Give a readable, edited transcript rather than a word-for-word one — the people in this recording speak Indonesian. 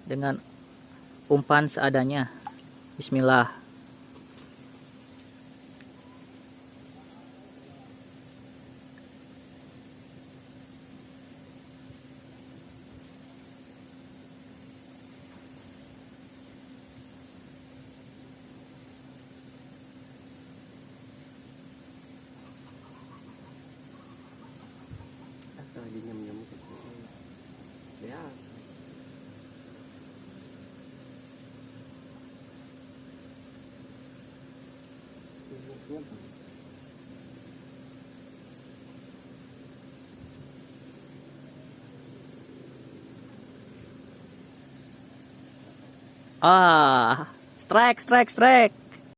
dengan umpan seadanya. Bismillah. Lagi nyem-nyem gitu. Ya. Ah, strike, strike, strike.